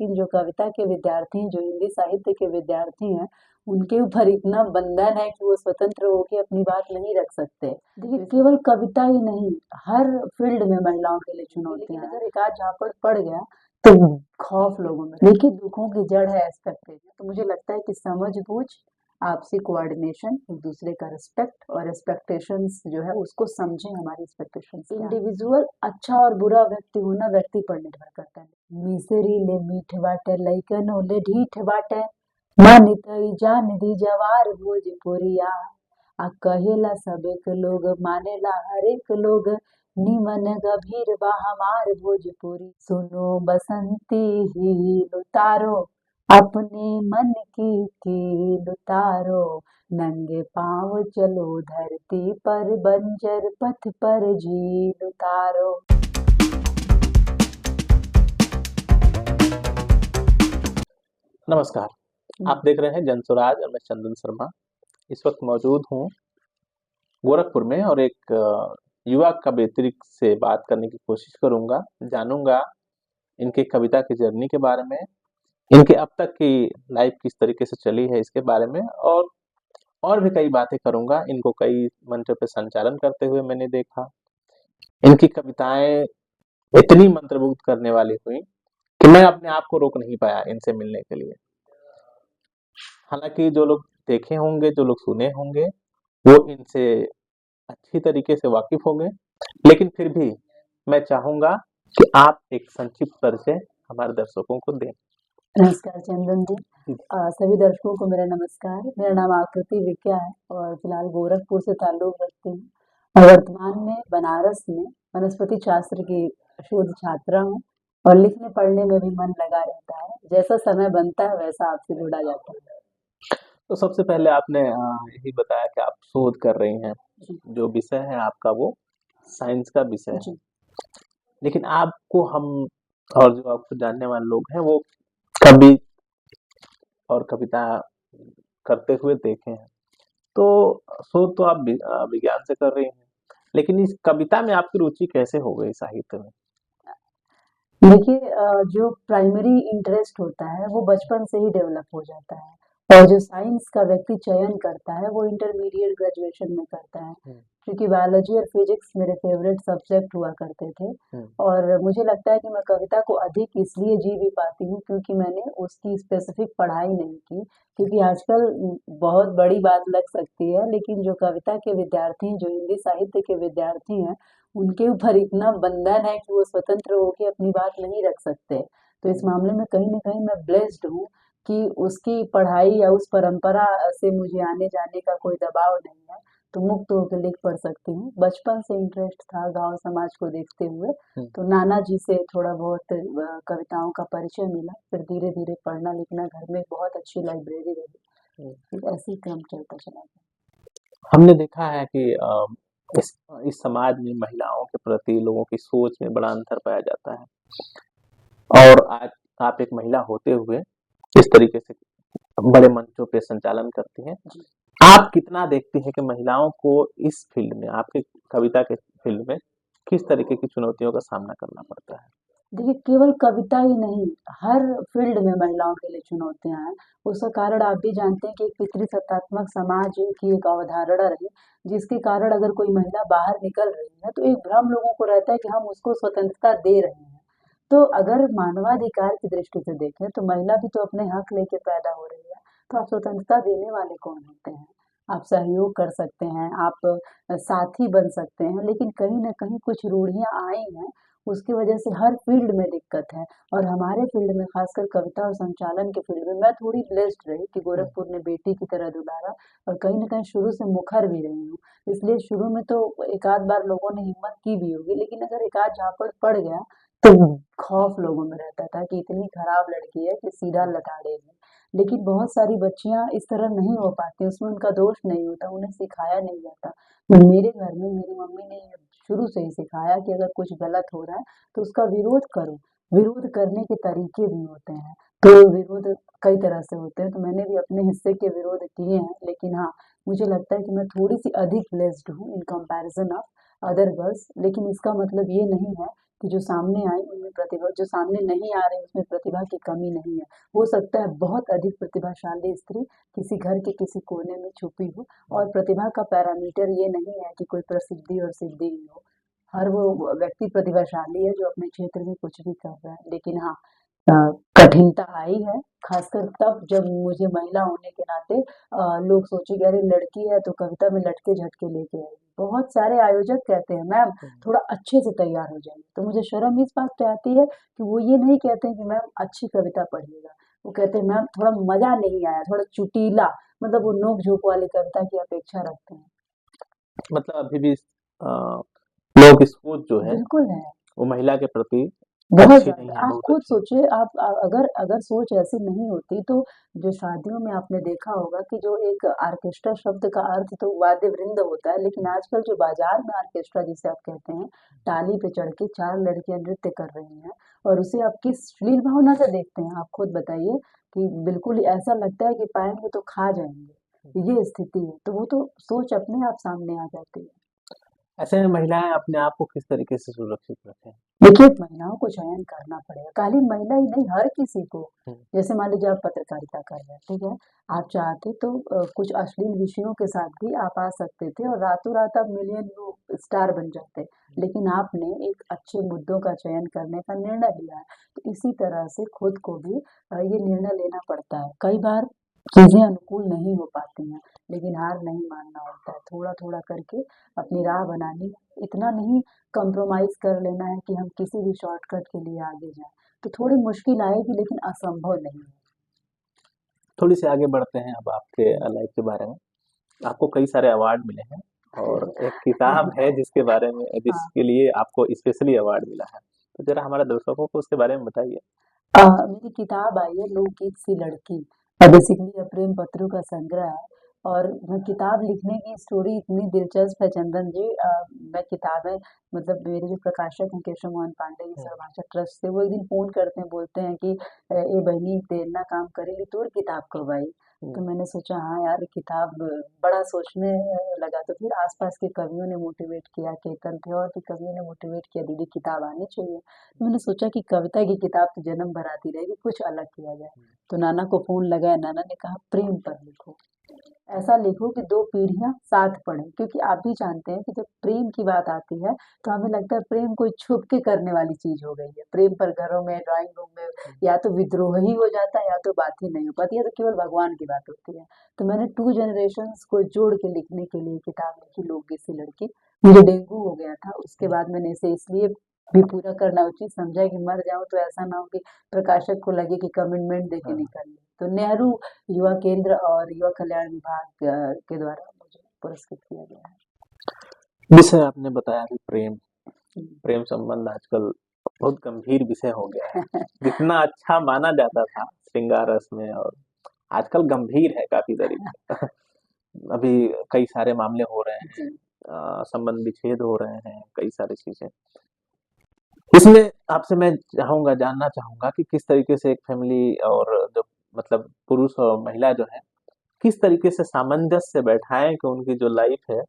लेकिन जो कविता के विद्यार्थी हैं, जो हिंदी साहित्य के विद्यार्थी हैं, उनके ऊपर इतना बंधन है कि वो स्वतंत्र होके अपनी बात नहीं रख सकते। देखिए केवल कविता ही नहीं, हर फील्ड में महिलाओं के लिए चुनौतियाँ हैं। अगर एक आध झापड़ पड़ गया तो खौफ लोगों में। देखिए दुखों की जड़ है एक्सपेक्टेशन। तो मुझे लगता है कि समझ-बूझ, आपसी कोऑर्डिनेशन, एक दूसरे का रिस्पेक्ट और एक्सपेक्टेशंस जो है उसको समझें हमारी एक्सपेक्टेशंस क्या हैं। इंडिविजुअल अच्छा और बुरा व्यक्ति होना व्यक्ति पर निर्भर करता है। मिसरीले मीठ बाटे लइकन ओले ढीठ बाटे मानित जान दी जवार भोजपुरिया आ कहेला सब एक लोग मानेला हर एक लोग निमन गभीर बा हमार भोजपुरी सुनो बसंती ही उतारो अपने मन की कील उतारो नंगे पाँव चलो धरती पर बंजर पथ पर झील उतारो। नमस्कार, आप देख रहे हैं जनसुराज और मैं चंदन शर्मा। इस वक्त मौजूद हूँ गोरखपुर में और एक युवा कवयित्री से बात करने की कोशिश करूंगा, जानूंगा इनके कविता की जर्नी के बारे में, इनके अब तक की लाइफ किस तरीके से चली है इसके बारे में, और भी कई बातें करूंगा। इनको कई मंचों पे संचालन करते हुए मैंने देखा। इनकी कविताएं इतनी मंत्रमुग्ध करने वाली हुई कि मैं अपने आप को रोक नहीं पाया इनसे मिलने के लिए। हालांकि जो लोग देखे होंगे, जो लोग सुने होंगे, वो इनसे अच्छी तरीके से वाकिफ होंगे, लेकिन फिर भी मैं चाहूंगा कि आप एक संक्षिप्त परिचय हमारे दर्शकों को दें। नमस्कार चंदन जी। सभी दर्शकों को मेरा नमस्कार। मेरा नाम आकृति विक्या है और फिलहाल गोरखपुर से ताल्लुक रखती हूँ और वर्तमान में बनारस में वनस्पति शास्त्र की शोध छात्रा हूँ और लिखने पढ़ने में भी मन लगा रहता है। जैसा समय बनता है वैसा आपसे जुड़ा जाता है। तो सबसे पहले आपने यही बताया कि आप शोध कर रही हैं, जो विषय है आपका वो साइंस का विषय है, लेकिन आपको हम और जो आपको जानने वाले लोग हैं वो कवि और कविता करते हुए देखे हैं। तो शोध तो आप विज्ञान से कर रही हैं, लेकिन इस कविता में आपकी रुचि कैसे हो गई साहित्य में? देखिए जो प्राइमरी इंटरेस्ट होता है वो बचपन से ही डेवलप हो जाता है और जो साइंस का व्यक्ति चयन करता है वो इंटरमीडिएट ग्रेजुएशन में करता है, क्योंकि बायोलॉजी और फिजिक्स मेरे फेवरेट सब्जेक्ट हुआ करते थे और मुझे लगता है कि मैं कविता को अधिक इसलिए जी भी पाती हूँ क्योंकि मैंने उसकी स्पेसिफिक पढ़ाई नहीं की। क्योंकि आजकल बहुत बड़ी बात लग सकती है, लेकिन जो कविता के विद्यार्थी हैं, जो हिंदी साहित्य के विद्यार्थी हैं, उनके ऊपर इतना बंधन है कि वो स्वतंत्र होके अपनी बात नहीं रख सकते। तो इस मामले में कहीं न कहीं मैं ब्लेस्ड हूँ कि उसकी पढ़ाई या उस परंपरा से मुझे आने-जाने का कोई दबाव नहीं है, तो मुक्त होके लिख पढ़ सकती हूँ। बचपन से इंटरेस्ट था गाँव समाज को देखते हुए, तो नाना जी से थोड़ा बहुत कविताओं का परिचय मिला, फिर धीरे-धीरे पढ़ना लिखना, घर में बहुत अच्छी लाइब्रेरी रही, फिर ऐसे ही क्रम चलता चला गया। हमने देखा है कि इस समाज में महिलाओं के प्रति लोगों की सोच में बड़ा अंतर पाया जाता है और आज आप एक महिला होते हुए इस तरीके से बड़े मंचों पे संचालन करती हैं। आप कितना देखती हैं कि महिलाओं को इस फील्ड में, आपके कविता के फील्ड में किस तरीके की चुनौतियों का सामना करना पड़ता है? देखिए केवल कविता ही नहीं, हर फील्ड में महिलाओं के लिए चुनौतियां हैं। उसका कारण आप भी जानते हैं कि एक पितृसत्तात्मक समाज की एक अवधारणा रही, जिसके कारण अगर कोई महिला बाहर निकल रही है तो एक भ्रम लोगों को रहता है कि हम उसको स्वतंत्रता दे रहे हैं। तो अगर मानवाधिकार की दृष्टि से देखें तो महिला भी तो अपने हक लेके पैदा हो रही है, तो आप स्वतंत्रता देने वाले कौन होते हैं? आप सहयोग कर सकते हैं, आप साथी बन सकते हैं, लेकिन कहीं न कहीं कुछ रूढ़ियाँ आई हैं, उसकी वजह से हर फील्ड में दिक्कत है और हमारे फील्ड में खासकर कविता और संचालन के फील्ड में मैं थोड़ी ब्लेस्ड रही कि गोरखपुर ने बेटी की तरह दुलारा और कहीं न कहीं शुरू से मुखर भी रही हूँ। इसलिए शुरू में तो एक आध बार लोगों ने हिम्मत की भी होगी, लेकिन अगर एक आध झापड़ पड़ गया तो खौफ लोगों में रहता था कि इतनी खराब लड़की है कि सीधा लताड़ेगी। लेकिन बहुत सारी बच्चियां इस तरह नहीं हो पाती, उसमें उनका दोष नहीं होता, उन्हें सिखाया नहीं जाता। मेरे घर में मेरी मम्मी ने शुरू से ही सिखाया कि अगर कुछ गलत हो रहा है तो उसका विरोध करो। विरोध करने के तरीके भी होते हैं, तो विरोध कई तरह से होते हैं, तो मैंने भी अपने हिस्से के विरोध किए हैं, लेकिन हाँ मुझे लगता है कि मैं थोड़ी सी अधिक ब्लेस्ड हूँ in comparison of other girls. लेकिन इसका मतलब ये नहीं है कि जो सामने आई उनमें प्रतिभा, जो सामने नहीं आ रही उसमें प्रतिभा की कमी नहीं है। हो सकता है बहुत अधिक प्रतिभाशाली स्त्री किसी घर के किसी कोने में छुपी हो, और प्रतिभा का पैरामीटर ये नहीं है कि कोई प्रसिद्धि और सिद्धि ही हो। हर वो व्यक्ति प्रतिभाशाली है जो अपने क्षेत्र में कुछ भी कर रहा है। लेकिन हाँ, अ, कठिनता आई है, खासकर तब जब मुझे महिला होने के नाते लोग सोचे कि अरे लड़की है तो कविता में लटके झटके लेके आएगी। बहुत सारे आयोजक कहते हैं मैम थोड़ा अच्छे से तैयार हो जाइए, तो मुझे शर्म इस बात पे आती है कि वो ये नहीं कहते हैं कि मैम अच्छी कविता पढ़िएगा, वो कहते हैं मैम थोड़ा मजा नहीं आया, थोड़ा चुटीला, मतलब वो नोक झोंक वाली कविता की अपेक्षा रखते हैं। मतलब अभी भी लोगों की सोच जो है बिल्कुल है। वो महिला के प्रति बहुत अच्छी नहीं ज़्यादा। है, आप बहुत खुद अच्छी नहीं। सोचिए, आप अगर अगर सोच ऐसी नहीं होती तो जो शादियों में आपने देखा होगा कि जो एक ऑर्केस्ट्रा शब्द का अर्थ तो वाद्य वृंद होता है, लेकिन आजकल जो बाजार में ऑर्केस्ट्रा जिसे आप कहते हैं, टाली पे चढ़ के 4 लड़कियां नृत्य कर रही हैं और उसे आप किस श्लील भावना से देखते हैं, आप खुद बताइए। कि बिल्कुल ही ऐसा लगता है कि पाएंगे तो खा जाएंगे, ये स्थिति है। तो वो तो सोच अपने आप सामने आ जाती है। ऐसे में महिलाएं अपने आप को किस तरीके से सुरक्षित रखें? देखिए, महिलाओं को चयन करना पड़ेगा, खाली महिला ही नहीं, हर किसी को। हम्म, जैसे मान लीजिए आप पत्रकारिता कर रहे हैं, ठीक है, आप चाहते तो कुछ अश्लील विषयों के साथ भी आप आ सकते थे और रातों रात आप मिलियन व्यू स्टार बन जाते, लेकिन आपने एक अच्छे मुद्दों का चयन करने का निर्णय लिया है। तो इसी तरह से खुद को भी ये निर्णय लेना पड़ता है। कई बार चीजें अनुकूल नहीं हो पाती हैं, लेकिन हार नहीं मानना होता है, थोड़ा थोड़ा करके अपनी राह बनानी है। इतना नहीं कॉम्प्रोमाइज़ कर लेना है कि हम किसी भी शॉर्टकट के लिए आगे जाएँ। तो थोड़ी मुश्किल आएगी लेकिन असंभव नहीं है। थोड़ी सी आगे बढ़ते हैं अब आपके लाइफ के बारे में। आपको कई सारे अवार्ड मिले हैं और एक किताब है जिसके बारे में, हाँ। जिसके लिए आपको स्पेशली अवार्ड मिला है, तो जरा हमारे दर्शकों को उसके बारे में बताइए। मेरी किताब आई है लोकगीत सी लड़की, बेसिकली ये प्रेम पत्रों का संग्रह है। और मैं किताब लिखने की स्टोरी इतनी दिलचस्प है चंदन जी, मैं किताबें, मतलब मेरे जो प्रकाशक हैं केशव मोहन पांडे जी हम्म, सर्वभाषा ट्रस्ट से, वो एक दिन फोन करते हैं, बोलते हैं कि ए बहनी तेरना काम करेगी तो किताब कब आई। तो हम्म, मैंने सोचा हाँ यार किताब, बड़ा सोचने लगा। तो फिर आसपास के कवियों ने मोटिवेट किया, केतन थे और भी कवियों ने मोटिवेट किया, दीदी किताब आनी चाहिए। तो मैंने सोचा कि कविता की किताब तो जन्म भर आती रहेगी, कुछ अलग किया जाए। तो नाना को फोन लगाया, नाना ने कहा प्रेम पर लिखो, ऐसा लिखो कि दो पीढ़ियां साथ पढ़ें, क्योंकि आप भी जानते हैं कि जब प्रेम की बात आती है तो हमें लगता है प्रेम कोई छुप के करने वाली चीज हो गई है। प्रेम पर घरों में, ड्राइंग रूम में या तो विद्रोह ही हो जाता है या तो बात ही नहीं हो पाती, या तो केवल भगवान की बात होती है। तो मैंने टू जनरेशंस को जोड़ के लिखने के लिए किताब लिखी लोकगीत सी लड़की। मुझे डेंगू हो गया था, उसके हम्म, बाद मैंने इसे इसलिए भी पूरा करना उचित समझा कि मर जाऊं तो ऐसा ना हो कि प्रकाशक को लगे कि कमिटमेंट देके हाँ। निकल ली। तो नेहरू युवा केंद्र और युवा कल्याण विभाग के द्वारा मुझे पुरस्कृत किया गया है। विषय आपने बताया कि प्रेम, हम्म। प्रेम संबंध आजकल बहुत गंभीर विषय हो गया है। जितना अच्छा माना जाता था श्रृंगार रस में, और आजकल गंभीर है काफी तरीके। अभी कई सारे मामले हो रहे हैं, जी। संबंध विच्छेद हो रहे हैं, कई सारी चीजें। इसमें आपसे मैं चाहूंगा, जानना चाहूंगा कि किस तरीके से एक फैमिली और जो, मतलब पुरुष और महिला जो है, किस तरीके से सामंजस्य से बैठाएं कि उनकी जो लाइफ है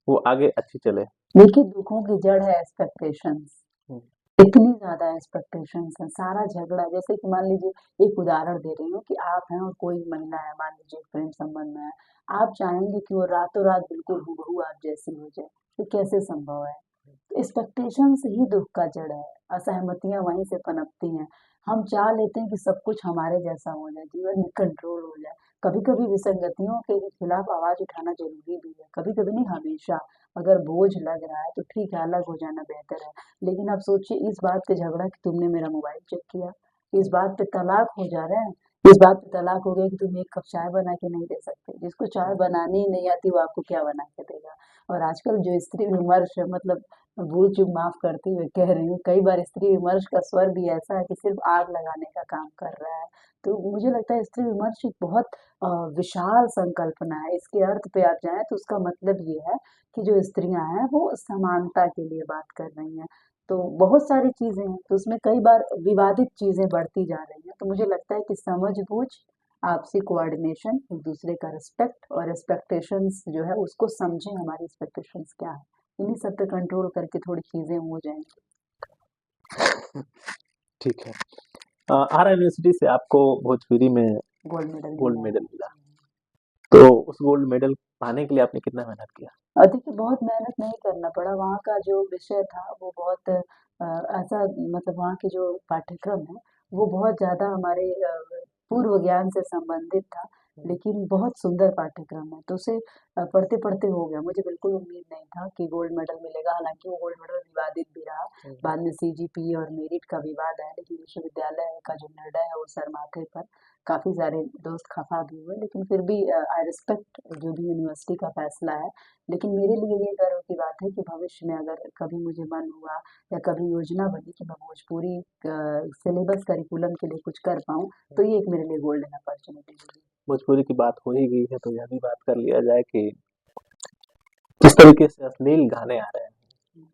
वो आगे अच्छी चले। देखिए, दुखों की जड़ है एक्सपेक्टेशंस। हम्म, इतनी ज्यादा एक्सपेक्टेशंस है, सारा झगड़ा। जैसे कि मान लीजिए, एक उदाहरण दे रही हूँ कि आप हैं और कोई महिला है, मान लीजिए प्रेम संबंध में है, आप चाहेंगे कि वो रातों रात बिल्कुल हूबहू आप जैसी हो जाए, ये कैसे संभव है। एक्सपेक्टेशंस ही दुख का जड़ है, असहमतियां वहीं से पनपती हैं। हम चाह लेते हैं कि सब कुछ हमारे जैसा हो जाए, जीवन में कंट्रोल हो जाए। कभी कभी विसंगतियों के भी खिलाफ आवाज उठाना जरूरी भी है, कभी कभी नहीं, हमेशा। अगर बोझ लग रहा है तो ठीक है, अलग हो जाना बेहतर है। लेकिन आप सोचिए, इस बात पे झगड़ा कि तुमने मेरा मोबाइल चेक किया, इस बात पे तलाक हो जा रहे हैं, इस बात पे तलाक हो गया कि तुम एक कप चाय बना के नहीं दे सकते। जिसको चाय बनानी ही नहीं आती वो आपको क्या बना के देगा। और आजकल जो स्त्री विमर्श है, मतलब भूल चूक माफ करते हुए कह रही हूँ, कई बार स्त्री विमर्श का स्वर भी ऐसा है कि सिर्फ आग लगाने का काम कर रहा है। तो मुझे लगता है स्त्री विमर्श एक बहुत विशाल संकल्पना है। इसके अर्थ पे आप जाएं तो उसका मतलब ये है कि जो स्त्रियां हैं वो समानता के लिए बात कर रही हैं। तो बहुत सारी चीजें हैं, तो उसमें कई बार विवादित चीजें बढ़ती जा रही हैं। तो मुझे लगता है कि समझ-बूझ, आपसी कोऑर्डिनेशन, एक दूसरे का रिस्पेक्ट और एक्सपेक्टेशंस जो है उसको समझें, हमारी एक्सपेक्टेशंस क्या है। इन्हीं सब पे कंट्रोल करके थोड़ी चीजें हो जाएंगी। ठीक है। आरा यूनिवर्सिटी से आपको भोजपुरी में गोल्ड मेडल गोल्ड मिला मेडल है। मिला। तो उस गोल्ड मेडल पाने के लिए आपने कितना मेहनत किया? देखिए बहुत मेहनत नहीं करना पड़ा, वहाँ का जो विषय था वो बहुत ऐसा मतलब वहाँ की जो पाठ्यक्रम है, वो बहुत ज़्यादा हमारे पूर्व ज्ञान से संबंधित था, लेकिन बहुत सुंदर पाठ्यक्रम है, तो उसे पढ़ते-पढ़ते हो गया। मुझे बिल्कुल उम्मीद नहीं था कि गोल्ड मेडल मिलेगा, हालाँकि वो गोल्ड मेडल विवादित भी रहा। बाद में सीजीपीए और मेरिट का विवाद है, लेकिन विश्वविद्यालय का जो निर्णय है वो सर माथे पर, काफ़ी सारे दोस्त खफा भी हुए, लेकिन फिर भी आई रिस्पेक्ट जो भी यूनिवर्सिटी का फैसला है। लेकिन मेरे लिए ये गर्व की बात है कि भविष्य में अगर कभी मुझे मन हुआ या कभी योजना बनी कि मैं भोजपुरी सिलेबस करिकुलम के लिए कुछ कर पाऊँ, तो ये एक मेरे लिए गोल्डन अपॉर्चुनिटी होगी। भोजपुरी की बात हो ही गई है तो यह भी बात कर लिया जाए कि किस तरीके से अश्लील गाने आ रहे हैं,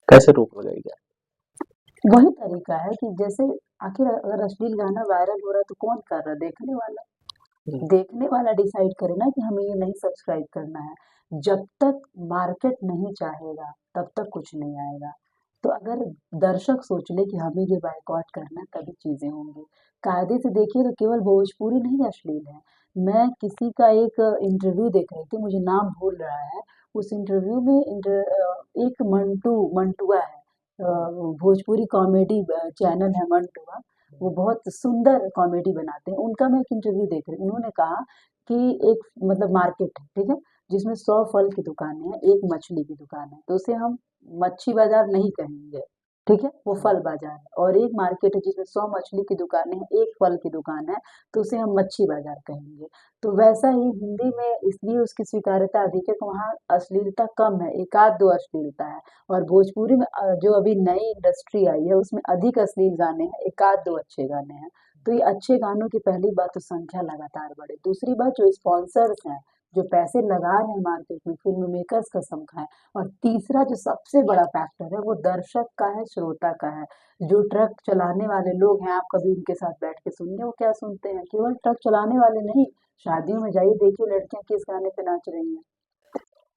कैसे रोक लगाई जाए? वही तरीका है कि जैसे आखिर अगर अश्लील गाना वायरल हो रहा है तो कौन कर रहा है? देखने वाला। देखने वाला डिसाइड करे ना कि हमें ये नहीं सब्सक्राइब करना है। जब तक मार्केट नहीं चाहेगा तब तक कुछ नहीं आएगा। तो अगर दर्शक सोच ले कि हमें ये बायकॉट करना है तभी चीजें होंगी। कायदे से देखिए तो केवल भोजपुरी नहीं अश्लील है। मैं किसी का एक इंटरव्यू देख रही थी, मुझे नाम भूल रहा है। उस इंटरव्यू में एक मंटुआ है, भोजपुरी कॉमेडी चैनल है मंटुआ। वो बहुत सुंदर कॉमेडी बनाते हैं, उनका मैं एक इंटरव्यू देख रही हूँ। उन्होंने कहा कि एक मतलब मार्केट है, ठीक है, जिसमें 100 फल की दुकानें हैं, एक मछली की दुकान है, तो उसे हम मच्छी बाजार नहीं कहेंगे, ठीक है, वो फल बाजार है। और एक मार्केट है जिसमें 100 मछली की दुकानें हैं, एक फल की दुकान है, तो उसे हम मच्छी बाजार कहेंगे। तो वैसा ही हिंदी में इसलिए उसकी स्वीकार्यता अधिक है कि वहाँ अश्लीलता कम है, एक आध दो अश्लीलता है। और भोजपुरी में जो अभी नई इंडस्ट्री आई है उसमें अधिक अश्लील गाने हैं, एक आध दो अच्छे गाने हैं। तो ये अच्छे गानों की पहली बात तो संख्या लगातार बढ़े, दूसरी बात जो स्पॉन्सर्स हैं, जो पैसे लगा रहे हैं मार्केट में, फिल्म मेकर्स कसम खाएं। और तीसरा जो सबसे बड़ा फैक्टर है वो दर्शक का है, श्रोता का है। जो ट्रक चलाने वाले लोग हैं, आप कभी उनके साथ बैठ के सुनिए वो क्या सुनते हैं। केवल ट्रक चलाने वाले नहीं, शादियों में जाइए देखिए लड़कियां किस गाने पे नाच रही हैं।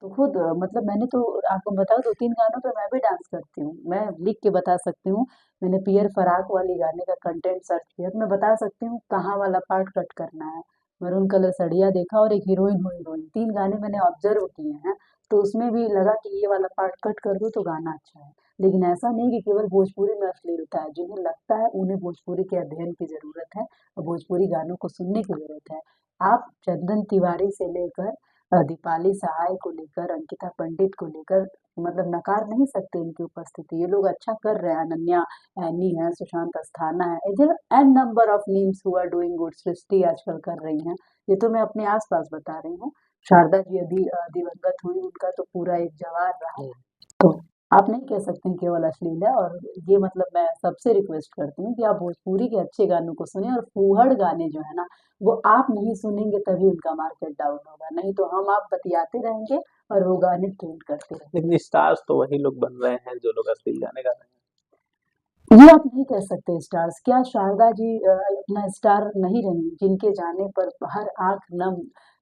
तो खुद मतलब मैंने तो आपको बताऊँ 2-3 गानों पे मैं भी डांस करती हूँ। मैं लिख के बता सकती हूँ, मैंने पियर फराक वाली गाने का कंटेंट सर्च किया तो मैं बता सकती हूँ कहाँ वाला पार्ट कट करना है। मैरून कलर साड़ियाँ देखा और एक हीरोइन हो हीरोइन, 3 गाने मैंने ऑब्ज़र्व किए हैं, तो उसमें भी लगा कि ये वाला पार्ट कट कर दूँ तो गाना अच्छा है। लेकिन ऐसा नहीं कि केवल भोजपुरी में अश्लीलता है, जिन्हें लगता है उन्हें भोजपुरी के अध्ययन की ज़रूरत है और भोजपुरी गानों को सुनने की ज़रूरत है। आप चंदन तिवारी से लेकर दीपाली सहाय को लेकर, अंकिता पंडित को लेकर मतलब नकार नहीं सकते इनकी उपस्थिति। ये लोग अच्छा कर रहे हैं, अनन्या ऐनी है, सुशांत अस्थाना है, there an number of names who are doing good. Srishti आजकल कर रही हैं, ये तो मैं अपने आस-पास बता रही हूँ। शारदा जी अभी दिवंगत हुई, उनका तो पूरा एक जवार रहा। तो आप नहीं कह सकते हैं केवल अश्लील है। और ये मतलब मैं सबसे रिक्वेस्ट करती हूँ कि आप भोजपुरी के अच्छे गानों को सुनें और फूहड़ गाने जो है ना, वो आप नहीं सुनेंगे तभी उनका मार्केट डाउन होगा, नहीं तो हम आप बतियाते रहेंगे और वो गाने ट्रेंड करते रहेंगे। लेकिन स्टार्स तो वही लोग बन रहे हैं जो लोग अश्लील गाने गा रहे ये आप नहीं कह सकते स्टार्स। क्या शारदा जी अपना स्टार नहीं रही? जिनके जाने पर हर आँख नम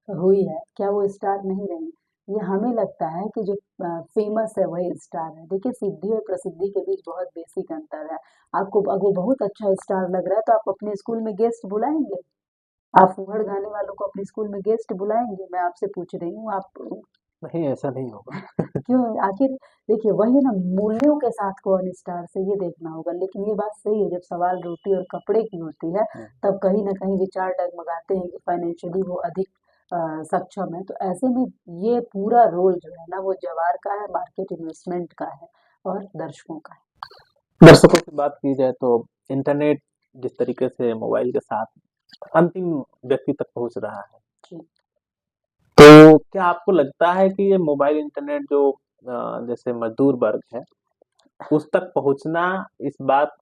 हुई है, क्या वो स्टार नहीं रही? ये हमें लगता है कि जो फ़ेमस है वही स्टार है। देखिए सिद्धि और प्रसिद्धि के बीच बहुत बेसिक अंतर है। आपको अगर वो बहुत अच्छा स्टार लग रहा है तो आप अपने स्कूल में गेस्ट बुलाएँगे? आप फूहड़ गाने वालों को अपने स्कूल में गेस्ट बुलाएँगे? मैं आपसे पूछ रही हूँ, आप हैं। नहीं, ऐसा नहीं होगा। क्यों? आखिर देखिए वही है ना, मूल्यों के साथ कौन स्टार से ये देखना होगा। लेकिन ये बात सही है, जब सवाल रोटी और कपड़े की होती है तब कहीं न कहीं विचार डगमगाते हैं कि फाइनेंशियली वो अधिक सक्षम है। तो ऐसे में ये पूरा रोल जो है ना वो जवार का है, मार्केट इन्वेस्टमेंट का है और दर्शकों का है। दर्शकों की बात की जाए तो इंटरनेट जिस तरीके से मोबाइल के साथ अंतिम व्यक्ति तक पहुँच रहा है, जी। तो क्या आपको लगता है कि ये मोबाइल इंटरनेट जो जैसे मज़दूर वर्ग है, उस तक पहुँचना इस बात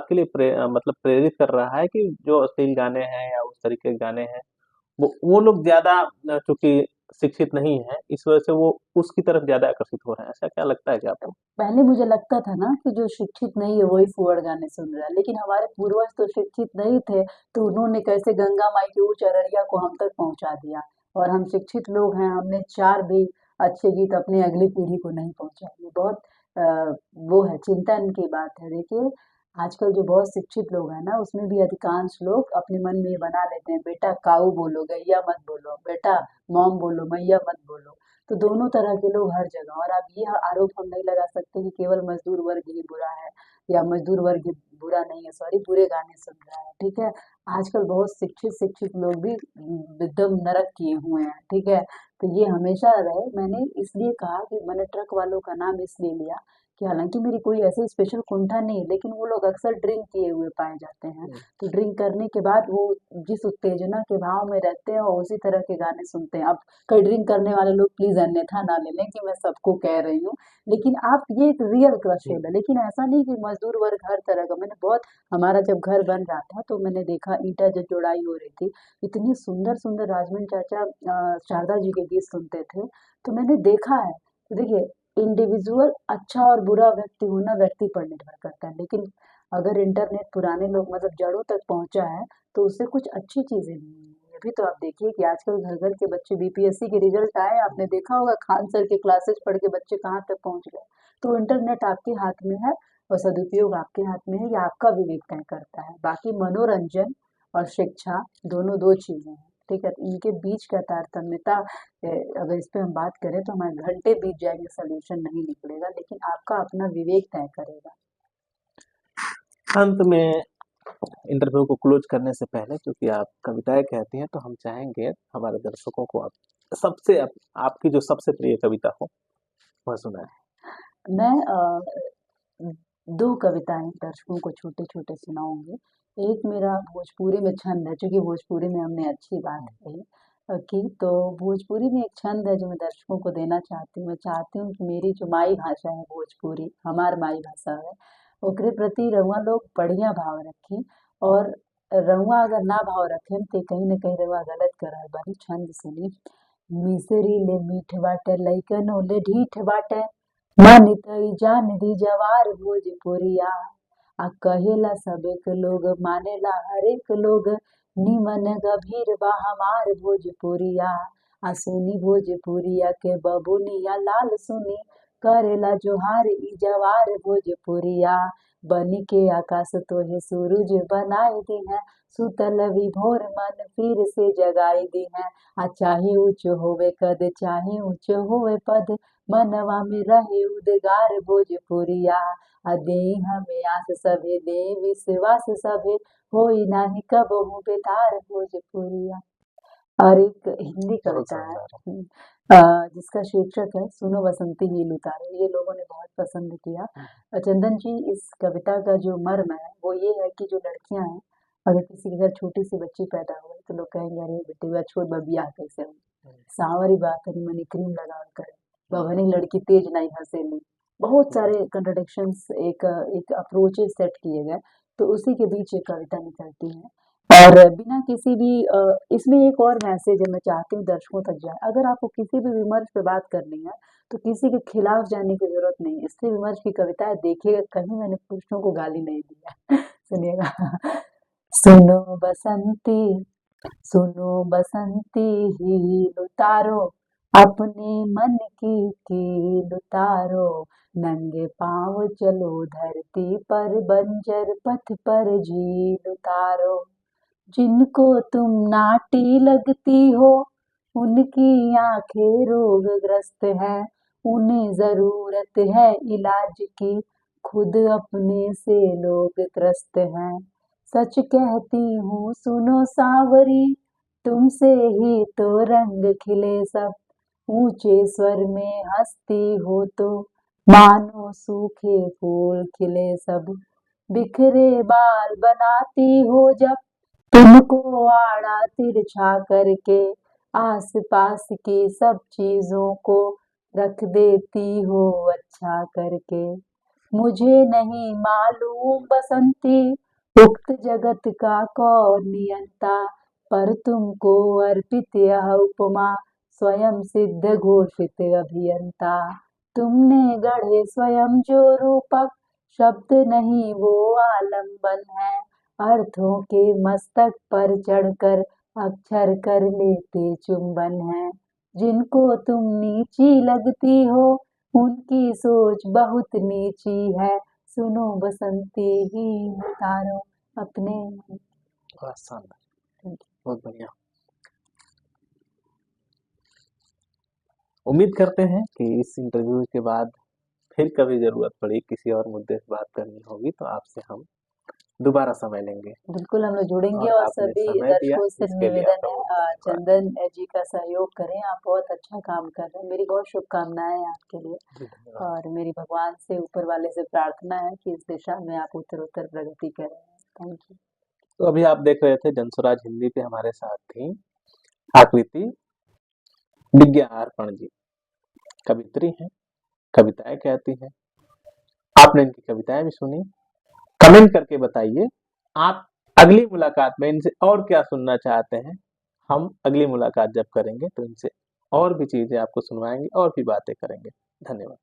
के लिए मतलब प्रेरित कर रहा है कि जो अश्लील गाने हैं या उस तरीके के गाने हैं, वो लोग ज़्यादा चूँकि शिक्षित नहीं हैं, इस वजह से वो उसकी तरफ ज़्यादा आकर्षित हो रहे हैं। ऐसा क्या लगता है क्या आपको? पहले मुझे लगता था ना कि जो शिक्षित नहीं है वही फूहड़ गाने सुन रहा है, लेकिन हमारे पूर्वज तो शिक्षित नहीं थे, तो उन्होंने कैसे गंगा माई की उच्च अररिया को हम तक पहुंचा दिया। और हम शिक्षित लोग हैं, हमने 4 भी अच्छे गीत अपनी अगली पीढ़ी को नहीं पहुंचाए। ये बहुत वो है, चिंतन की बात है। देखिए, आजकल जो बहुत शिक्षित लोग हैं ना, उसमें भी अधिकांश लोग अपने मन में ये बना लेते हैं, बेटा काऊ बोलो, गैया मत बोलो, बेटा मॉम बोलो, मैया मत बोलो। तो दोनों तरह के लोग हर जगह। और अब ये आरोप हम नहीं लगा सकते कि केवल मजदूर वर्ग ही बुरा है या मजदूर वर्ग ही बुरा नहीं है, सॉरी, बुरे गाने सुन रहा है, ठीक है। आजकल बहुत शिक्षित लोग भी एकदम नरक किए हुए हैं, ठीक है। तो ये हमेशा रहे। मैंने इसलिए कहा कि मैंने ट्रक वालों का नाम इसलिए लिया कि हालांकि मेरी कोई ऐसी स्पेशल कुंठा नहीं है, लेकिन वो लोग अक्सर ड्रिंक किए हुए पाए जाते हैं। तो ड्रिंक करने के बाद वो जिस उत्तेजना के भाव में रहते हैं और उसी तरह के गाने सुनते हैं। अब कई ड्रिंक करने वाले लोग प्लीज अन्यथा ना ले लें कि मैं सबको कह रही हूँ, लेकिन आप ये एक रियल क्रश है। लेकिन ऐसा नहीं कि मजदूर वर्ग हर तरह का। मैंने बहुत, हमारा जब घर बन रहा था तो मैंने देखा, ईंटा जब जोड़ाई हो रही थी, इतनी सुंदर सुंदर राजमन चाचा शारदा जी के गीत सुनते थे। तो मैंने देखा है। तो देखिए, इंडिविजुअल अच्छा और बुरा व्यक्ति होना व्यक्ति पर निर्भर करता है, लेकिन अगर इंटरनेट पुराने लोग मतलब जड़ों तक पहुंचा है तो उससे कुछ अच्छी चीजें भी हुई हैं। अभी तो आप देखिए कि आजकल घर घर के बच्चे, बीपीएससी के रिजल्ट आए, आपने देखा होगा खान सर के क्लासेस पढ़ के बच्चे कहाँ तक पहुंच गए। तो इंटरनेट आपके हाथ में है और सदुपयोग आपके हाथ में है, ये आपका विवेक तय करता है। बाकी मनोरंजन और शिक्षा दोनों दो चीजें हैं, ठीक है। तो इनके बीच का तारतम्यता, अगर इस पे हम बात करें तो हमारे घंटे बीत जाएंगे, सोल्यूशन नहीं निकलेगा, लेकिन आपका अपना विवेक तय करेगा। अंत में इंटरव्यू को क्लोज करने से पहले, क्योंकि आप कविताएं कहती हैं, तो हम चाहेंगे हमारे दर्शकों को आप सबसे आपकी जो सबसे प्रिय कविता हो वह सुनाएं। मैं 2 कविताएँ दर्शकों को छोटे-छोटे सुनाऊँगी। एक मेरा भोजपुरी में छंद है, चूँकि भोजपुरी में हमने अच्छी बात कही की, तो भोजपुरी में एक छंद है जो मैं दर्शकों को देना चाहती हूँ। मैं चाहती हूँ कि मेरी जो माई भाषा है भोजपुरी, हमार माई भाषा है, ओकरे प्रति रउआ लोग बढ़िया भाव रखी। और रउआ अगर ना भाव रखेम तो कहीं न कहीं रउआ गलत कर रहल बानी। छंद सुनी। मिसरी ले मीठ बाटे, लइकनो ले ढीठ बाटे, मन तई जान दी जवार भोजपुरिया। आ कहेला सबेक लोग, मानेला हरेक लोग, निमन गभीर बा हमार भोजपुरिया। आ सुनी भोजपुरिया के बबुनिया लाल सुनी, करेला जोहार ई जवार भोजपुरिया। बनी के आकाश तोहे सूरज बनाई दी है, सुतल विभोर मन फिर से जगाई दी है। आ चाहे ऊंच होवे कद, चाहे ऊंच होवे पद, मनवा में रहे उद्गार भोजपुरिया। आ देई हमें आस सभे, दे विश्वास सभे, होई नाही कबहू बेकार भोजपुरिया। और एक हिंदी बहुत कविता है शानदार। जिसका शीर्षक है सुनो बसंती हील उतारो। ये लोगों ने बहुत पसंद किया। चंदन जी, इस कविता का जो मर्म है वो ये है कि जो लड़कियां हैं, अगर किसी के घर छोटी सी बच्ची पैदा हो तो लोग कहेंगे अरे बेटी हुआ छोड़ बबिया कैसे हो, सांवरी बात तनी मनी क्रीम लगा कर, बभनी लड़की तेज नहीं हंसेली। बहुत सारे कंट्रडिक्शंस, एक एक अप्रोचेस सेट किए गए, तो उसी के बीच ये कविता निकलती है। और बिना किसी भी इसमें एक और मैसेज है, मैं चाहती हूँ दर्शकों तक जाए। अगर आपको किसी भी विमर्श पे बात करनी है तो किसी के खिलाफ जाने की जरूरत नहीं। स्त्री विमर्श की कविता है, देखिएगा कहीं मैंने पुरुषों को गाली नहीं दिया है। सुनिएगा। सुनो बसंती, सुनो बसंती हील उतारो, अपने मन की कील उतारो, नंगे पाँव चलो धरती पर, बंजर पथ पर झील उतारो। जिनको तुम नाटी लगती हो, उनकी आंखें रोगग्रस्त है, उन्हें जरूरत है इलाज की, खुद अपने से लोग त्रस्त हैं। सच कहती हूँ सुनो सावरी, तुमसे ही तो रंग खिले सब, ऊंचे स्वर में हंसती हो तो मानो सूखे फूल खिले सब। बिखरे बाल बनाती हो जब, तुमको आड़ा तिरछा करके, आस पास की सब चीजों को रख देती हो अच्छा करके। मुझे नहीं मालूम बसंती, उक्त जगत का कौन नियंता, पर तुमको अर्पित यह उपमा, स्वयं सिद्ध घोषित अभियंता। तुमने गढ़े स्वयं जो रूपक, शब्द नहीं वो आलम्बन है, अर्थों के मस्तक पर चढ़कर अक्षर कर लेते चुंबन है। जिनको तुम नीची लगती हो, उनकी सोच बहुत नीची है, सुनो बसंती ही उतारो अपने मन। बहुत शानदार, बहुत बढ़िया। उम्मीद करते हैं कि इस इंटरव्यू के बाद फिर कभी जरूरत पड़ी, किसी और मुद्दे से बात करनी होगी तो आपसे हम दोबारा समय लेंगे। बिल्कुल हम लोग जुड़ेंगे और और आपने सभी समय दिया, दर्शकों से इसके लिए निवेदन आपका है बहुत धन्यवाद। चंदन जी का सहयोग करें, आप बहुत अच्छा काम कर रहे हैं, मेरी बहुत शुभकामनाएं हैं आपके लिए जी धन्यवाद। और मेरी भगवान से ऊपर वाले से प्रार्थना है कि इस दिशा में आप उत्तर प्रगति करें। Thank you. तो अभी आप देख रहे थे जनसुराज हिंदी पे, हमारे साथ थी आकृति विज्ञार्पण जी, कवित्री हैं, कविताएं कहती हैं। आपने इनकी कविताएं भी सुनी। कमेंट करके बताइए आप अगली मुलाकात में इनसे और क्या सुनना चाहते हैं। हम अगली मुलाकात जब करेंगे तो इनसे और भी चीजें आपको सुनवाएंगे और भी बातें करेंगे। धन्यवाद।